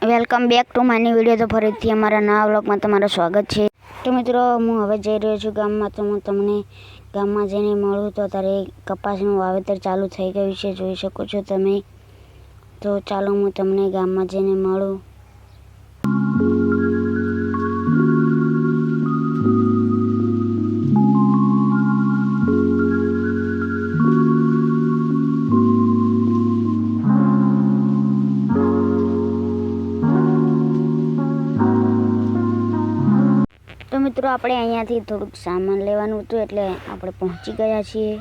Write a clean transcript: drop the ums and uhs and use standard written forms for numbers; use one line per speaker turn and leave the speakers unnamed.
Welcome back to my new video. તો ફરીથી અમારા નવા વ્લોગમાં તમારું સ્વાગત છે। તો મિત્રો હું હવે જઈ રહ્યો છું ગામમાં। તો હું તમને ગામમાં જઈને મળું તો ત્યારે કપાસનું વાવેતર ચાલુ થઈ ગયું છે, જોઈ શકો છો તમે। તો ચાલો હું તમને ગામમાં જઈને મળું। તો મિત્રો આપણે અહીંયાથી થોડુંક સામાન લેવાનું હતું એટલે આપણે પહોંચી ગયા છીએ।